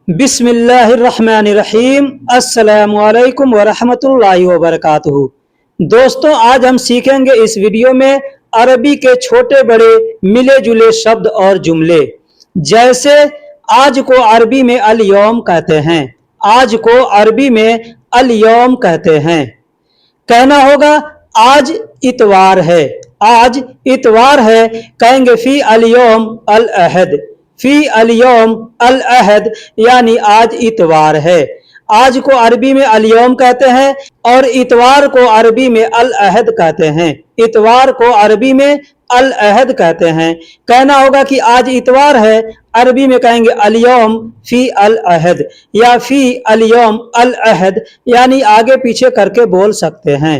बिस्मिल्लाहिर्रहमानिर्रहीम अस्सलामुअलैकुम वरहमतुल्लाहि वबरकातुहू। दोस्तों, आज हम सीखेंगे इस वीडियो में अरबी के छोटे बड़े मिले जुले शब्द और जुमले। जैसे आज को अरबी में अल यौम कहते हैं। आज को अरबी में अल यौम कहते हैं। कहना होगा आज इतवार है। आज इतवार है कहेंगे फी अल यौम अल अहद। फी अल यौम अल अहद यानी आज इतवार है। आज को अरबी में अल यौम कहते हैं और इतवार को अरबी में अल अहद कहते हैं। इतवार को अरबी में अल अहद कहते हैं। कहना होगा कि आज इतवार है, अरबी में कहेंगे अल यौम फी अल अहद या फी अल यौम अल अहद, यानी आगे पीछे करके बोल सकते हैं।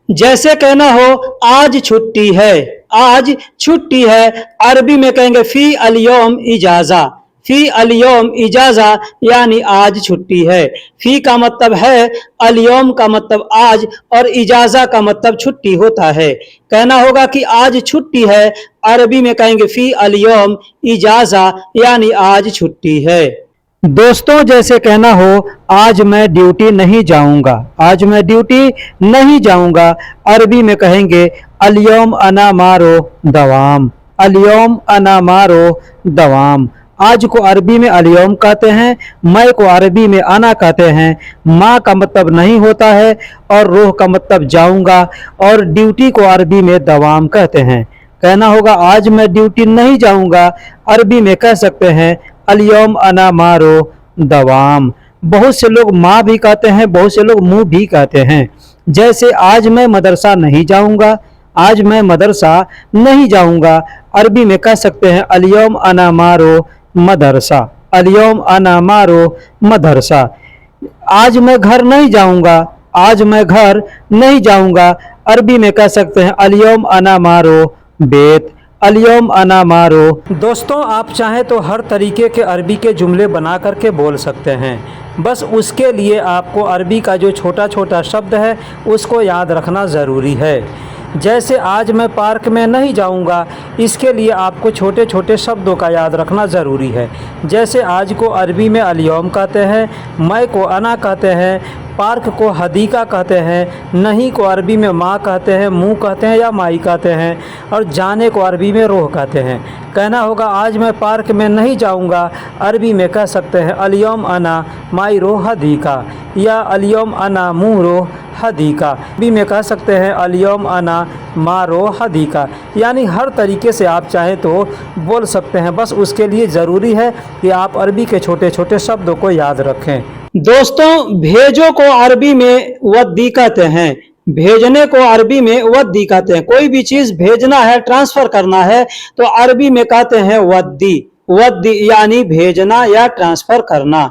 जैसे कहना हो आज छुट्टी है। आज छुट्टी है, अरबी में कहेंगे फी अल यौम इजाजा। फी अल यौम इजाजा यानी आज छुट्टी है। फी का मतलब है, अल यौम का मतलब आज और इजाजा का मतलब छुट्टी होता है। कहना होगा कि आज छुट्टी है, अरबी में कहेंगे फी अल यौम इजाजा यानी आज छुट्टी है। दोस्तों, जैसे कहना हो आज मैं ड्यूटी नहीं जाऊंगा। आज मैं ड्यूटी नहीं जाऊंगा, अरबी में कहेंगे अल यौम अना मारो दवाम। अल यौम अना मारो दवाम। आज को अरबी में अल यौम कहते हैं, मैं को अरबी में अना कहते हैं। माँ का मतलब नहीं होता है और रोह का मतलब जाऊंगा, और ड्यूटी को अरबी में दवाम कहते हैं। कहना होगा आज मैं ड्यूटी नहीं जाऊंगा, अरबी में कह सकते हैं अल यौम अना मारो दवाम। बहुत से लोग माँ भी कहते हैं, बहुत से लोग मुँह भी कहते हैं। जैसे आज मैं मदरसा नहीं जाऊंगा। आज मैं मदरसा नहीं जाऊंगा, अरबी में कह सकते हैं अल यौम अना मारो मदरसा। अल यौम अना मारो मदरसा। आज मैं घर नहीं जाऊंगा। आज मैं घर नहीं जाऊंगा, अरबी में कह सकते हैं अल यौम अना मारो बेत। अल यौम अना मारो। दोस्तों, आप चाहें तो हर तरीके के अरबी के जुमले बना करके बोल सकते हैं। बस उसके लिए आपको अरबी का जो छोटा छोटा शब्द है उसको याद रखना ज़रूरी है। जैसे आज मैं पार्क में नहीं जाऊंगा, इसके लिए आपको छोटे छोटे शब्दों का याद रखना ज़रूरी है। जैसे आज को अरबी में अल यौम कहते हैं, मैं को अना कहते हैं, पार्क को हदीका कहते हैं, नहीं को अरबी में माँ कहते हैं, मुँह कहते हैं या माई कहते हैं, और जाने को अरबी में रोह कहते हैं। कहना होगा आज मैं पार्क में नहीं जाऊंगा, अरबी में कह सकते हैं अल यौम अना माई रो हदीका या अल यौम अना मुँह रो हदीका। अरबी में कह सकते हैं अल यौम अना मारो हदीका। यानी हर तरीके से आप चाहें तो बोल सकते हैं। बस उसके लिए ज़रूरी है कि आप अरबी के छोटे छोटे शब्दों को याद रखें। दोस्तों, भेजो को अरबी में वद्दी कहते हैं। भेजने को अरबी में वद्दी कहते हैं। कोई भी चीज़ भेजना है, ट्रांसफ़र करना है, तो अरबी में कहते हैं वद्दी। वद्दी यानी भेजना या ट्रांसफ़र करना।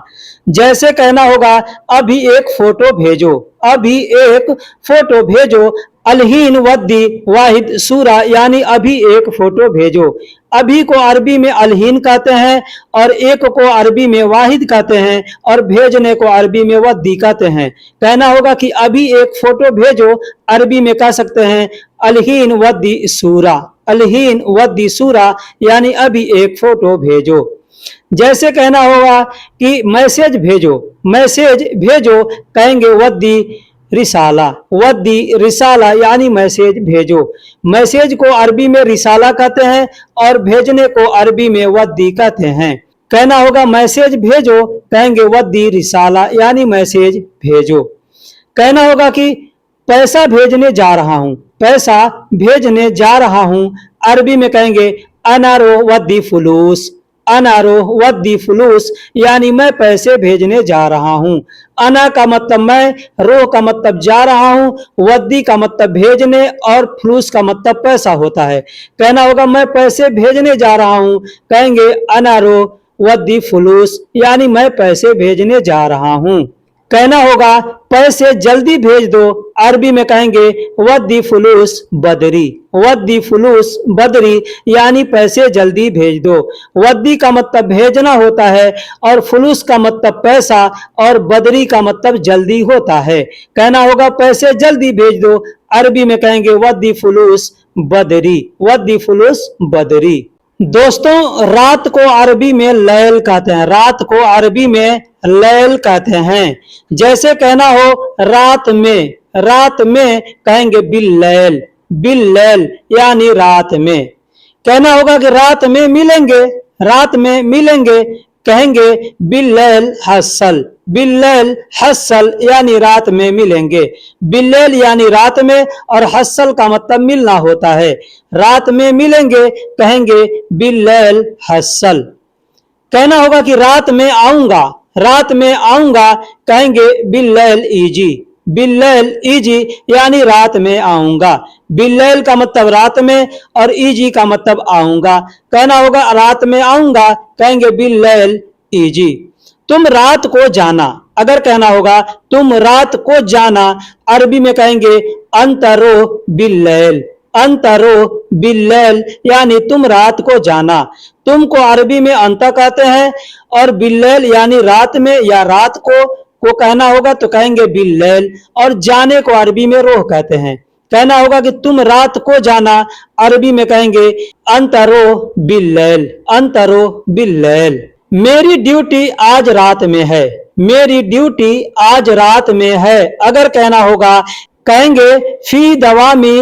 जैसे कहना होगा अभी एक फ़ोटो भेजो। अभी एक फ़ोटो भेजो, अलहीन वद्दी वाहिद सूरा यानी अभी एक फ़ोटो भेजो। अभी को अरबी में अलहीन कहते हैं और एक को अरबी में वाहिद कहते हैं और भेजने को अरबी में वद्दी कहते हैं। कहना होगा कि अभी एक फ़ोटो भेजो, अरबी में कह सकते हैं अलहीन वद्दी सूरा। अलहीन वद्दी सूरा यानी अभी एक फ़ोटो भेजो। जैसे कहना होगा कि मैसेज भेजो। मैसेज भेजो, कहेंगे वद्दी रिसाला। वद्दी रिसाला यानी मैसेज भेजो। मैसेज को अरबी में रिसाला कहते हैं और भेजने को अरबी में वद्दी कहते हैं। कहना होगा मैसेज भेजो, कहेंगे वद्दी रिसाला यानी मैसेज भेजो। कहना होगा कि पैसा भेजने जा रहा हूँ। पैसा भेजने जा रहा हूँ, अरबी में कहेंगे अनारो वद्दी फुलूस। अनारो वद्दी फुलूस यानी मैं पैसे भेजने जा रहा हूँ। अना का मतलब मैं, रो का मतलब जा रहा हूँ, वद्दी का मतलब भेजने और फुलूस का मतलब पैसा होता है। कहना होगा मैं पैसे भेजने जा रहा हूँ, कहेंगे अनारो वद्दी फुलूस यानी मैं पैसे भेजने जा रहा हूँ। कहना होगा पैसे जल्दी भेज दो, अरबी में कहेंगे वद्दी फुलूस बदरी। वद्दी फुलूस बदरी यानी पैसे जल्दी भेज दो। वद्दी का मतलब भेजना होता है और फुलूस का मतलब पैसा और बदरी का मतलब जल्दी होता है। कहना होगा पैसे जल्दी भेज दो, अरबी में कहेंगे वद्दी फुलूस बदरी। वद्दी फुलूस बदरी। दोस्तों रात को अरबी में लैल कहते हैं, रात को अरबी में लैल कहते हैं। जैसे कहना हो रात में, रात में कहेंगे बिल्लैल, बिल्लैल यानी रात में। कहना होगा कि रात में मिलेंगे, रात में मिलेंगे कहेंगे बिल्लैल हस्सल, बिल्लैल हस्सल यानी रात में मिलेंगे। बिल्लैल यानी रात में और हस्सल का मतलब मिलना होता है। रात में मिलेंगे कहेंगे बिल्लैल हस्सल। कहना होगा कि रात में आऊंगा, रात में आऊंगा कहेंगे बिल्लैल इजी, बिल्लैल इजी यानी रात में आऊंगा। बिल्लैल का मतलब रात में और इजी का मतलब आऊंगा। कहना होगा रात में आऊंगा कहेंगे बिल्लैल इजी। तुम रात को जाना, अगर कहना होगा तुम रात को जाना अरबी में कहेंगे अंतरो बिल्लैल, अंतरो बिल्लैल यानी तुम रात को जाना। तुम को अरबी में अंता कहते हैं और बिल्लैल यानी रात में या रात को कहना होगा तो कहेंगे बिल्लैल, और जाने को अरबी में रोह कहते हैं। कहना होगा कि तुम रात को जाना अरबी में कहेंगे अंतरो बिल्लैल, अंतरो बिल्लैल। मेरी ड्यूटी आज रात में है, मेरी ड्यूटी आज रात में है अगर कहना होगा कहेंगे फी दवामी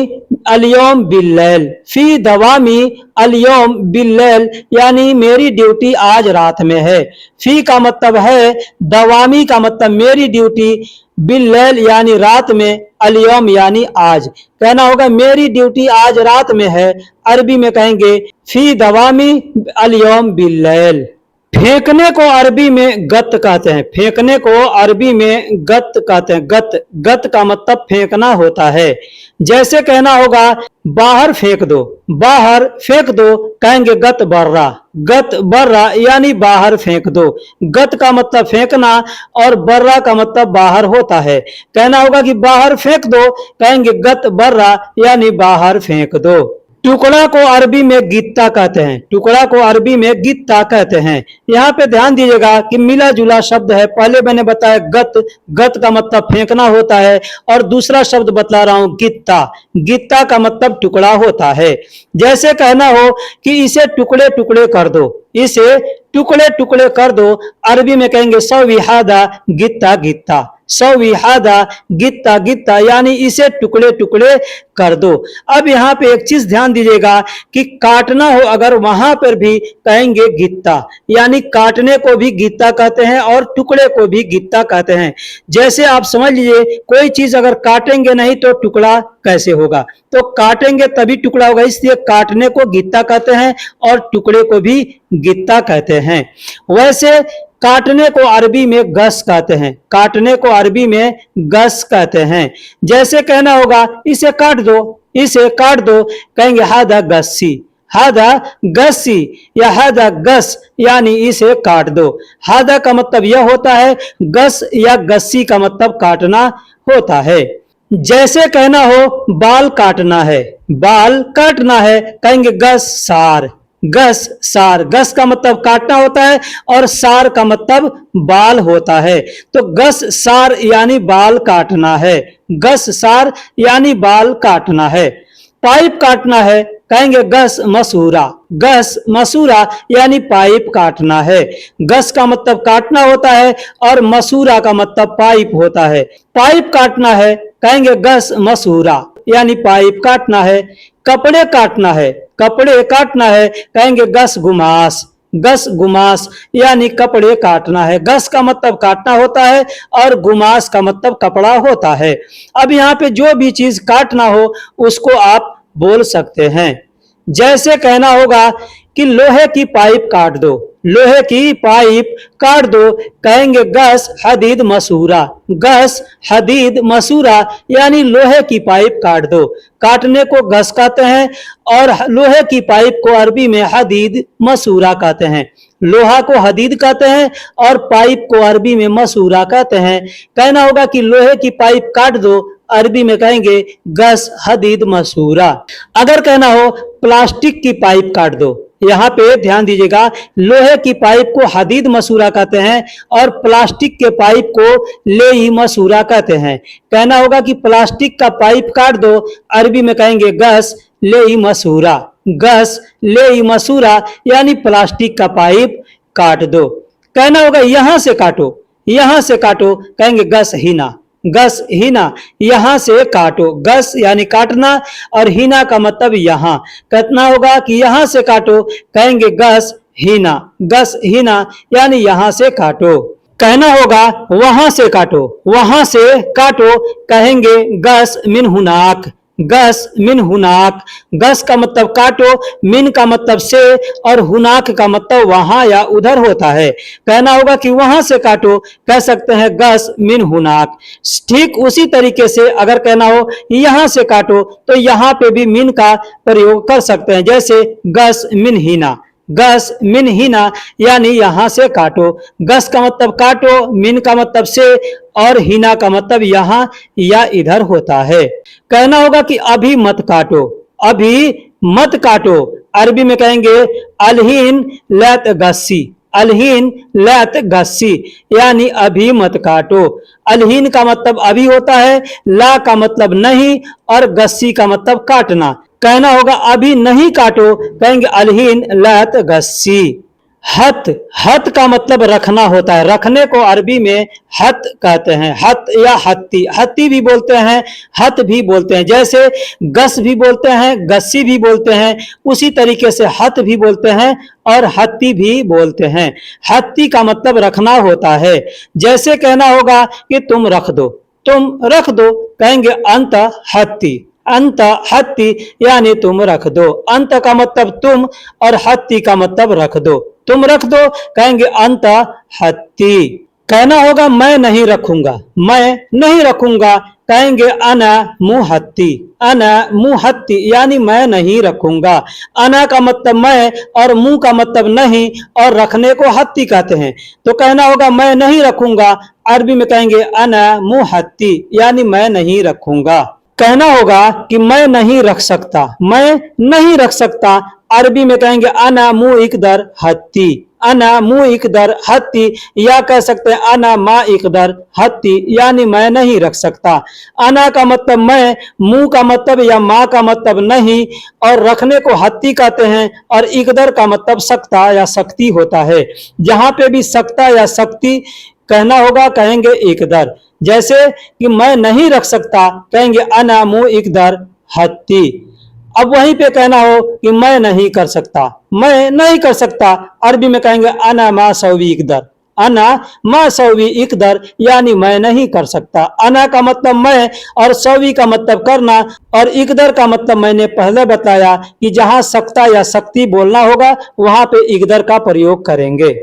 अलियोम बिल्लैल, फी दवामी अलियोम बिल्लैल यानी मेरी ड्यूटी आज रात में है। फी का मतलब है, दवामी का मतलब मेरी ड्यूटी, बिल्लैल यानी रात में, अलियोम यानी आज। कहना होगा मेरी ड्यूटी आज रात में है अरबी में कहेंगे फी दवामी अलियोम बिल्लैल। फेंकने को अरबी में गत कहते हैं, फेंकने को अरबी में गत कहते हैं। गत, गत का मतलब फेंकना होता है। जैसे कहना होगा बाहर फेंक दो, बाहर फेंक दो कहेंगे गत बर्रा, गत बर्रा यानी बाहर फेंक दो। गत का मतलब फेंकना और बर्रा का मतलब बाहर होता है। कहना होगा कि बाहर फेंक दो कहेंगे गत बर्रा यानी बाहर फेंक दो। टुकड़ा को अरबी में गित्ता कहते हैं, टुकड़ा को अरबी में गित्ता कहते हैं। यहाँ पे ध्यान दीजिएगा कि मिला जुला शब्द है। पहले मैंने बताया गत, गत का मतलब फेंकना होता है और दूसरा शब्द बतला रहा हूं गित्ता, गित्ता का मतलब टुकड़ा होता है। जैसे कहना हो कि इसे टुकड़े टुकड़े कर दो, इसे टुकड़े टुकड़े कर दो अरबी में कहेंगे सविहादा गित्ता गित्ता, सविहादा गित्ता गित्ता यानी इसे टुकड़े टुकड़े कर दो। अब यहाँ पे एक चीज ध्यान दीजिएगा कि काटना हो अगर वहां पर भी कहेंगे गित्ता, यानी काटने को भी गित्ता कहते हैं और टुकड़े को भी गित्ता कहते हैं। जैसे आप समझ लीजिए कोई चीज अगर काटेंगे नहीं तो टुकड़ा कैसे होगा, तो काटेंगे तभी टुकड़ा होगा, इसलिए काटने को गित्ता कहते हैं और टुकड़े को भी गित्ता कहते हैं। वैसे काटने को अरबी में गस कहते हैं, काटने को अरबी में गस कहते हैं। जैसे कहना होगा इसे काट दो, इसे काट दो कहेंगे हादा गस्सी, हादा गस्सी या हादा गस यानी इसे काट दो। हादा का मतलब यह होता है, गस या गस्सी का मतलब काटना होता है। जैसे कहना हो बाल काटना है, बाल काटना है कहेंगे गस सार, गस सार। गस का मतलब काटना होता है और सार का मतलब बाल होता है। तो गस सार यानी बाल काटना है, गस सार यानी बाल काटना है। पाइप काटना है कहेंगे गस मसूरा, गस मसूरा यानी पाइप काटना है। गस का मतलब काटना होता है और मसूरा का मतलब पाइप होता है। पाइप काटना है कहेंगे गस मसूरा यानी पाइप काटना है। कपड़े काटना है, कपड़े काटना है कहेंगे गस गुमास, गस गुमास यानी कपड़े काटना है। गस का मतलब काटना होता है और गुमास का मतलब कपड़ा होता है। अब यहाँ पे जो भी चीज काटना हो उसको आप बोल सकते हैं। जैसे कहना होगा कि लोहे की पाइप काट दो, लोहे की पाइप काट दो कहेंगे गस हदीद मसूरा, गस हदीद मसूरा यानी लोहे की पाइप काट दो। काटने को गस कहते हैं और लोहे की पाइप को अरबी में हदीद मसूरा कहते हैं। लोहा को हदीद कहते हैं और पाइप को अरबी में मसूरा कहते हैं। कहना होगा कि लोहे की पाइप काट दो अरबी में कहेंगे गस हदीद मसूरा। अगर कहना हो प्लास्टिक की पाइप काट दो, यहाँ पे ध्यान दीजिएगा लोहे की पाइप को हदीद मसूरा कहते हैं और प्लास्टिक के पाइप को लेई मसूरा कहते हैं। कहना होगा कि प्लास्टिक का पाइप काट दो अरबी में कहेंगे गस लेई मसूरा, गस ले मसूरा यानी प्लास्टिक का पाइप काट दो। कहना होगा यहां से काटो, यहां से काटो, कहेंगे गस हीना, गस हीना, यहां से काटो, गस यानी काटना और हीना का मतलब यहां। कहना होगा कि यहां से काटो, कहेंगे गस हीना, गस हीना यानी यहां से काटो। कहना होगा वहां से काटो, वहां से काटो, कहेंगे गस मिन हुनाक, गस मिन हुनाक। गस का मतलब काटो, मिन का मतलब से और हुनाक का मतलब वहां या उधर होता है। कहना होगा कि वहां से काटो, कह सकते हैं गस मिन हुनाक। ठीक उसी तरीके से अगर कहना हो यहां से काटो तो यहां पे भी मिन का प्रयोग कर सकते हैं, जैसे गस मिन हीना, गस मिन हीना यानी यहां से काटो। गस का मतलब काटो, मिन का मतलब से और हीना का मतलब यहां या इधर होता है। कहना होगा कि अभी मत काटो, अभी मत काटो, अरबी में कहेंगे अलहीन लैत गस्सी, अलहीन लैत गस्सी यानी अभी मत काटो। अलहीन का मतलब अभी होता है, ला का मतलब नहीं और गस्सी का मतलब काटना। कहना होगा अभी नहीं काटो, कहेंगे अलहीन लैत गस्सी। हत, हत का मतलब रखना होता है, रखने को अरबी में हत कहते हैं, हत या हत्ती, हत्ती भी बोलते हैं, हत भी बोलते हैं। जैसे गस भी बोलते हैं, गस्सी भी बोलते हैं, उसी तरीके से हत भी बोलते हैं और हत्ती भी बोलते हैं। हत्ती का मतलब रखना होता है। जैसे कहना होगा कि तुम रख दो, तुम रख दो, कहेंगे अंत हत्ती, अंत हत्ती यानी तुम रख दो। अंत का मतलब तुम और हत्ती का मतलब रख दो, तुम रख दो, कहेंगे अंत हत्ती। कहना होगा मैं नहीं रखूंगा, मैं नहीं रखूंगा, कहेंगे अना मुहत्ती, अना मुहत्ती यानी मैं नहीं रखूंगा। अना का मतलब मैं और मुंह का मतलब नहीं और रखने को हत्ती कहते हैं। तो कहना होगा मैं नहीं रखूंगा, अरबी में कहेंगे अना मुहत्ती यानी मैं नहीं रखूंगा। कहना होगा कि मैं नहीं रख सकता, मैं नहीं रख सकता, अरबी में कहेंगे अना मु इकदर हत्ती, अना मु इकदर हत्ती, या कह सकते हैं अना मा इकदर हत्ती यानी मैं नहीं रख सकता। अना का मतलब मैं, मुंह का मतलब या माँ का मतलब नहीं और रखने को हत्ती कहते हैं और इकदर का मतलब सकता या शक्ति होता है। जहां पे भी सकता या शक्ति कहना होगा, कहेंगे इकदर। जैसे कि मैं नहीं रख सकता, कहेंगे अना मु इकदर हत्ती। अब वहीं पे कहना हो कि मैं नहीं कर सकता, मैं नहीं कर सकता, अरबी में कहेंगे अना मा सौवी इकदर, अना मा सौवी इकदर यानी मैं नहीं कर सकता। अना का मतलब मैं और सौवी का मतलब करना और इकदर का मतलब मैंने पहले बताया कि जहां सकता या शक्ति बोलना होगा वहां पे इकदर का प्रयोग करेंगे।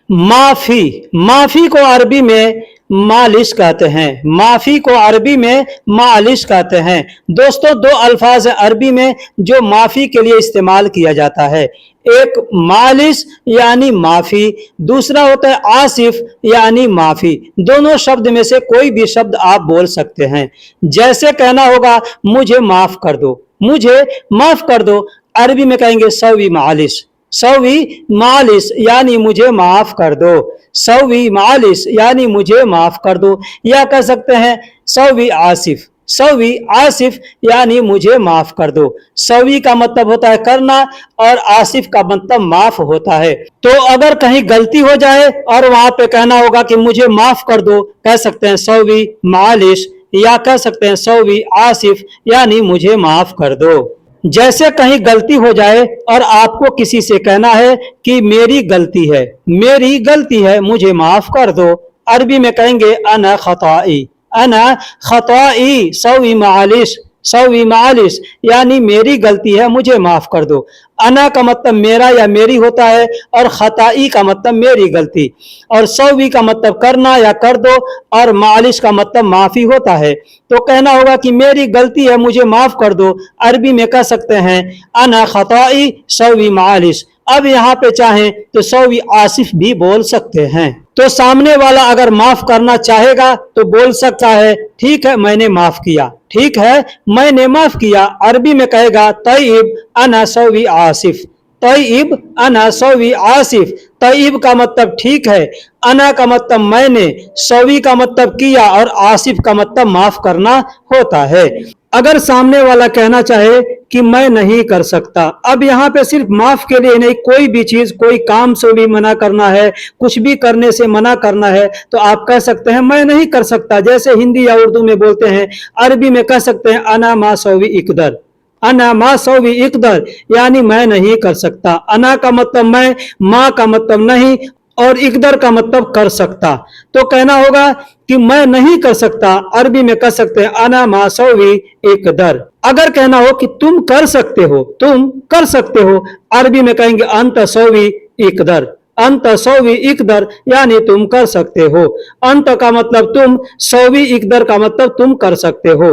माफी, माफी को अरबी में मालिश कहते हैं, माफी को अरबी में मालिश कहते हैं। दोस्तों दो अल्फाज है अरबी में जो माफी के लिए इस्तेमाल किया जाता है, एक मालिश यानी माफी, दूसरा होता है आसिफ यानी माफी। दोनों शब्द में से कोई भी शब्द आप बोल सकते हैं। जैसे कहना होगा मुझे माफ कर दो, मुझे माफ कर दो, अरबी में कहेंगे सवी मालिश, सवी मालिश यानी मुझे माफ कर दो, सवी मालिश यानी मुझे माफ कर दो। या कह सकते हैं सवी आसिफ, सवी आसिफ यानी मुझे माफ कर दो। सवी का मतलब होता है करना और आसिफ का मतलब माफ होता है। तो अगर कहीं गलती हो जाए और वहां पे कहना होगा कि मुझे माफ कर दो, कह सकते हैं सवी मालिश या कह सकते हैं सवी आसिफ यानी मुझे माफ कर दो। जैसे कहीं गलती हो जाए और आपको किसी से कहना है कि मेरी गलती है, मेरी गलती है, मुझे माफ कर दो, अरबी में कहेंगे अना खताई, अना खताई सवी मालिश, सवी मालिश यानी मेरी गलती है, मुझे माफ कर दो। अना का मतलब मेरा या मेरी होता है और खताई का मतलब मेरी गलती, और सवी का मतलब करना या कर दो और मालिश का मतलब माफी होता है। तो कहना होगा कि मेरी गलती है, मुझे माफ कर दो, अरबी में कह सकते हैं अना खताई सवी मालिश। अब यहाँ पे चाहें तो सवी आसिफ भी बोल सकते हैं। तो सामने वाला अगर माफ करना चाहेगा तो बोल सकता है ठीक है मैंने माफ किया, ठीक है मैंने माफ किया, अरबी में कहेगा तय्यब अना सवी आसिफ, तय्यब अना सवी आसिफ। तय्यब का मतलब ठीक है, अना का मतलब मैंने, सवी का मतलब किया और आसिफ का मतलब माफ करना होता है। अगर सामने वाला कहना चाहे कि मैं नहीं कर सकता, अब यहाँ पे सिर्फ माफ के लिए नहीं, कोई भी चीज, कोई काम से भी मना करना है, कुछ भी करने से मना करना है, तो आप कह सकते हैं मैं नहीं कर सकता। जैसे हिंदी या उर्दू में बोलते हैं, अरबी में कह सकते हैं अना मा सौवी इकदर, अना मा सौवी इकदर, यानी मैं नहीं कर सकता। अना का मतलब मैं, माँ का मतलब नहीं, और इकदर का मतलब कर सकता। तो कहना होगा कि मैं नहीं कर सकता, अरबी में कह सकते हैं अना मा सौवी इकदर। अगर कहना हो कि तुम कर सकते हो, तुम कर सकते हो, अरबी में कहेंगे अंत सौवी इकदर, अंत सौवी इकदर, यानी तुम कर सकते हो। अंत का मतलब तुम, सौवी इकदर का मतलब तुम कर सकते हो।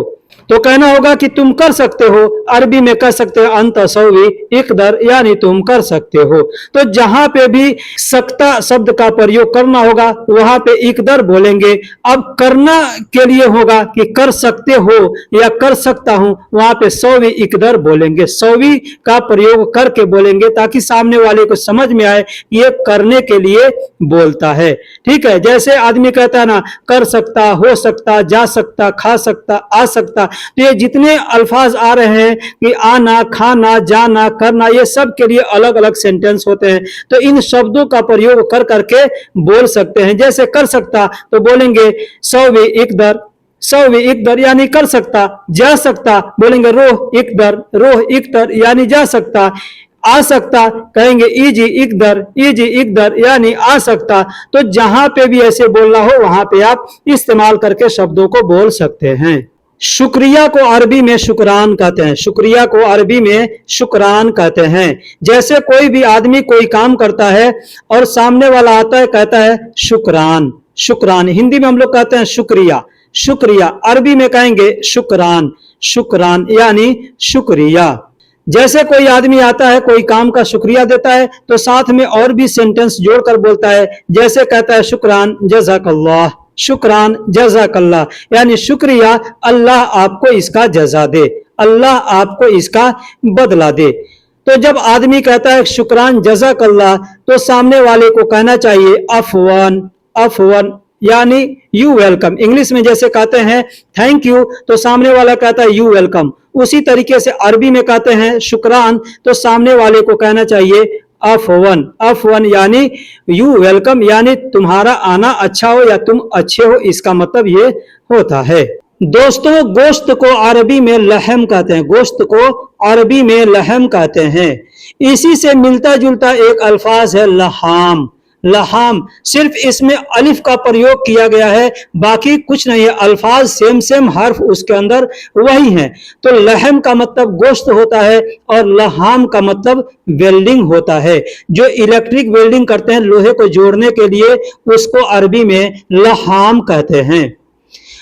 तो कहना होगा कि तुम कर सकते हो, अरबी में कह सकते हो अंत सौवी इकदर, यानी तुम कर सकते हो। तो जहां पे भी सकता शब्द का प्रयोग करना होगा वहां पे इकदर बोलेंगे। अब करना के लिए होगा कि कर सकते हो या कर सकता हूं, वहां पे सौवी इकदर बोलेंगे, सौवी का प्रयोग करके बोलेंगे, ताकि सामने वाले को समझ में आए ये करने के लिए बोलता है। ठीक है, जैसे आदमी कहता है ना, कर सकता, हो सकता, जा सकता, खा सकता, आ सकता, तो ये जितने अल्फाज आ रहे हैं कि आना, खाना, जाना, करना, ये सब के लिए अलग अलग सेंटेंस होते हैं। तो इन शब्दों का प्रयोग कर करके बोल सकते हैं। जैसे कर सकता तो बोलेंगे सौवी इकदर, सौवी इकदर यानी कर सकता। जा सकता बोलेंगे रोह इकदर, रोह इकदर यानी जा सकता। आ सकता कहेंगे इजी इकदर, इजी इकदर यानी आ सकता। तो जहां पे भी ऐसे बोलना हो वहां पे आप इस्तेमाल करके शब्दों को बोल सकते हैं। शुक्रिया को अरबी में शुक्रान कहते हैं, शुक्रिया को अरबी में शुक्रान कहते हैं। जैसे कोई भी आदमी कोई काम करता है और सामने वाला आता है कहता है शुक्रान, शुक्रान, हिंदी में हम लोग कहते हैं शुक्रिया, शुक्रिया, अरबी में कहेंगे शुक्रान, शुक्रान यानी शुक्रिया। जैसे कोई आदमी आता है कोई काम का शुक्रिया देता है तो साथ में और भी सेंटेंस जोड़कर बोलता है। जैसे कहता है शुक्रान जज़ाकल्लाह, शुक्रान जज़ाकल्लाह यानी शुक्रिया, अल्लाह आपको इसका जजा दे, अल्लाह आपको इसका बदला दे। तो जब आदमी कहता है शुक्रान जज़ाकल्लाह तो सामने वाले को कहना चाहिए अफवन, अफवन यानी यू वेलकम। इंग्लिश में जैसे कहते हैं थैंक यू तो सामने वाला कहता है यू वेलकम, उसी तरीके से अरबी में कहते हैं शुक्रान तो सामने वाले को कहना चाहिए अफवन, अफवन यानी यू वेलकम, यानी तुम्हारा आना अच्छा हो या तुम अच्छे हो, इसका मतलब ये होता है। दोस्तों, गोश्त को अरबी में लहम कहते हैं, गोश्त को अरबी में लहम कहते हैं। इसी से मिलता जुलता एक अल्फाज है लहाम, लहाम, सिर्फ इसमें अलिफ का प्रयोग किया गया है, बाकी कुछ नहीं है, अल्फाज सेम सेम, हर्फ उसके अंदर वही हैं। तो लहम का मतलब गोश्त होता है और लहाम का मतलब वेल्डिंग होता है। जो इलेक्ट्रिक वेल्डिंग करते हैं लोहे को जोड़ने के लिए, उसको अरबी में लहाम कहते हैं।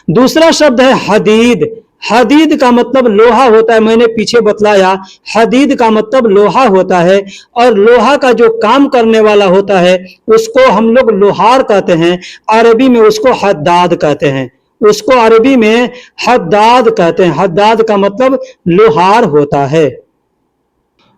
दूसरा शब्द है हदीद, हदीद का मतलब लोहा होता है, मैंने पीछे बतलाया, हदीद का मतलब लोहा होता है। और लोहा का जो काम करने वाला होता है उसको हम लोग लोहार कहते हैं, अरबी में उसको हद्दाद कहते हैं, उसको अरबी में हद्दाद कहते हैं, हद्दाद का मतलब लोहार होता है।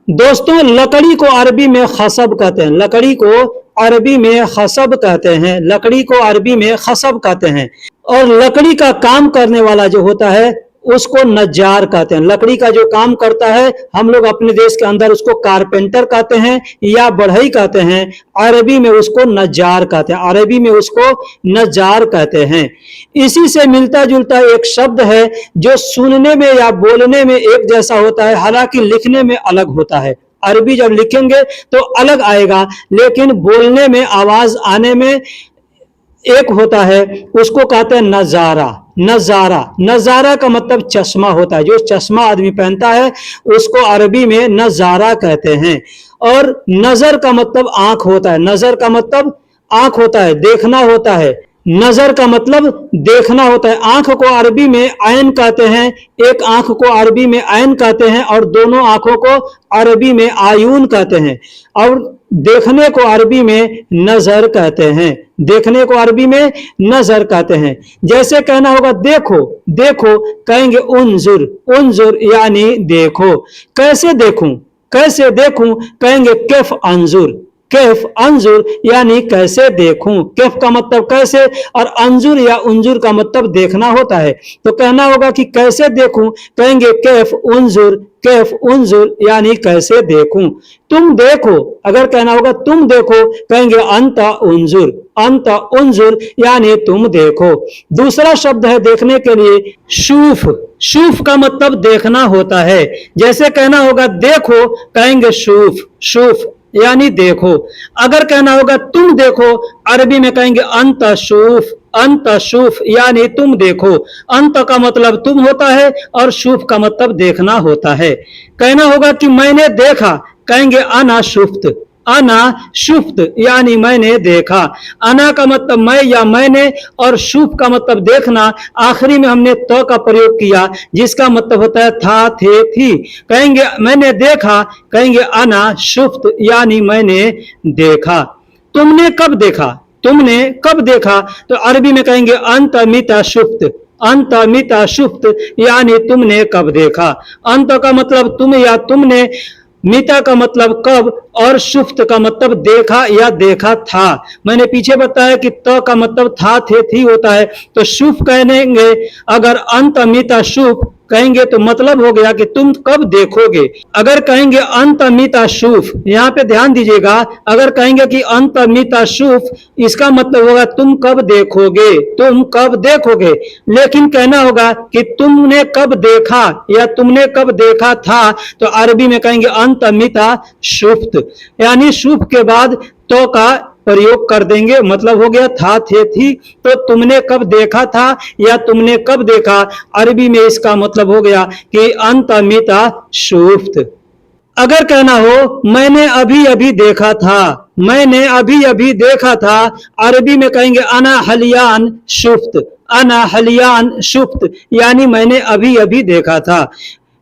दोस्तों, लकड़ी को अरबी में खसब कहते हैं, लकड़ी को अरबी में खसब कहते हैं, लकड़ी को अरबी में खसब कहते हैं। और लकड़ी का काम करने वाला जो होता है उसको नज्जार कहते हैं। लकड़ी का जो काम करता है हम लोग अपने देश के अंदर उसको कारपेंटर कहते हैं या बढ़ई कहते हैं, अरबी में उसको नज्जार कहते हैं, अरबी में उसको नज्जार कहते हैं। इसी से मिलता जुलता एक शब्द है जो सुनने में या बोलने में एक जैसा होता है, हालांकि लिखने में अलग होता है। अरबी जब लिखेंगे तो अलग आएगा, लेकिन बोलने में, आवाज आने में एक होता है, उसको कहते हैं नजारा, नजारा, नजारा का मतलब चश्मा होता है, जो चश्मा आदमी पहनता है उसको अरबी में नजारा कहते हैं। और नजर का मतलब आंख होता है, नजर का मतलब आंख होता है, देखना होता है, नजर का मतलब देखना होता है। आंख को अरबी में ऐन कहते हैं, एक आंख को अरबी में ऐन कहते हैं और दोनों आंखों को अरबी में आयून कहते हैं। और देखने को अरबी में नजर कहते हैं, देखने को अरबी में नजर कहते हैं। जैसे कहना होगा देखो, देखो कहेंगे उन्जुर, उन्जुर यानी देखो। कैसे देखूं, कैसे देखूं कहेंगे कैफ अंजुर, कैफ अंजुर यानी कैसे देखूं। कैफ का मतलब कैसे और अंजुर या उंजुर का मतलब देखना होता है। तो कहना होगा कि कैसे देखूं, कहेंगे कैफ उंजुर, कैफ उंजुर यानी कैसे देखूं। तुम देखो, अगर कहना होगा तुम देखो, कहेंगे अंता उंजुर, अंता उंजुर यानी तुम देखो। दूसरा शब्द है देखने के लिए शूफ। शूफ का मतलब देखना होता है। जैसे कहना होगा देखो, कहेंगे शूफ, शूफ यानी देखो। अगर कहना होगा तुम देखो, अरबी में कहेंगे अंत शूफ, अंत शूफ यानी तुम देखो। अंत का मतलब तुम होता है और शूफ का मतलब देखना होता है। कहना होगा कि मैंने देखा, कहेंगे अना शुफ्त, अना शुफ्त यानी मैंने देखा। अना का मतलब मैं या मैंने और शुफ का मतलब देखना। आखिरी में हमने तो का प्रयोग किया जिसका मतलब होता है था, थे, थी। कहेंगे मैंने देखा, कहेंगे अना शुफ्त यानी मैंने देखा। तुमने कब देखा, तुमने कब देखा, तो अरबी में कहेंगे अंत मिता शुफ्त, अंत मिता शुफ्त यानी तुमने कब देखा। अंत का मतलब तुम या तुमने, मिता का मतलब कब और शुफ्त का मतलब देखा या देखा था। मैंने पीछे बताया कि तो का मतलब था, थे, थी होता है। तो शुफ कहेंगे अगर अंत मिता शुफ कहेंगे तो मतलब हो गया कि तुम कब देखोगे। अगर कहेंगे अंत मिता शुफ, यहाँ पे ध्यान दीजिएगा, अगर कहेंगे कि अंत मिता शुफ इसका मतलब होगा तुम कब देखोगे, तुम कब देखोगे। लेकिन कहना होगा कि तुमने कब देखा या तुमने कब देखा था, तो अरबी में कहेंगे अंत मिता शुफ्त यानी शुफ के बाद तो का प्रयोग कर देंगे। मतलब हो गया था, थे, थी। तो तुमने कब देखा था या तुमने कब देखा, अरबी में इसका मतलब हो गया कि अंत मिता शुफ्त। अगर कहना हो मैंने अभी अभी देखा था, मैंने अभी अभी देखा था, अरबी में कहेंगे अना हलियान शुफ्त, अना हलियान शुफ्त यानी मैंने अभी अभी देखा था।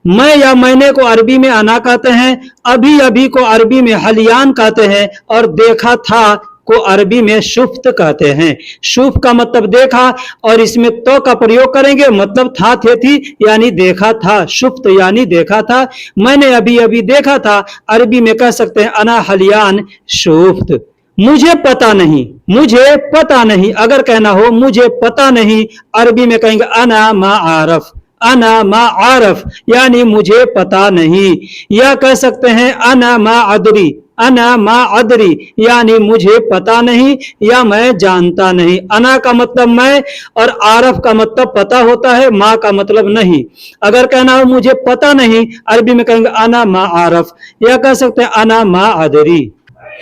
मैं या मैंने को अरबी में अना कहते हैं, अभी अभी को अरबी में हलियान कहते हैं और देखा था को अरबी में शुफ्त कहते हैं। शुफ का मतलब देखा और इसमें तो का प्रयोग करेंगे, मतलब था, थे, थी यानी देखा था। शुफ्त यानी देखा था। मैंने अभी अभी देखा था, अरबी में कह सकते हैं अना हलियान शुफ्त। मुझे पता नहीं, मुझे पता नहीं, अगर कहना हो मुझे पता नहीं, अरबी में कहेंगे अना मा आरफ, अना मा आरफ यानी मुझे पता नहीं। या कह सकते हैं अना मा अदरी, अना मा अदरी यानी मुझे पता नहीं या मैं जानता नहीं। अना का मतलब मैं और आरफ का मतलब पता होता है, मा का मतलब नहीं। अगर कहना हो मुझे पता नहीं, अरबी में कहेंगे अना मा आरफ। या कह सकते हैं अना मा अदरी।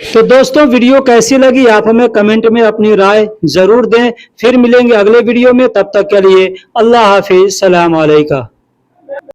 तो दोस्तों वीडियो कैसी लगी आप हमें कमेंट में अपनी राय जरूर दें। फिर मिलेंगे अगले वीडियो में, तब तक के लिए अल्लाह हाफिज, सलाम अलैकुम।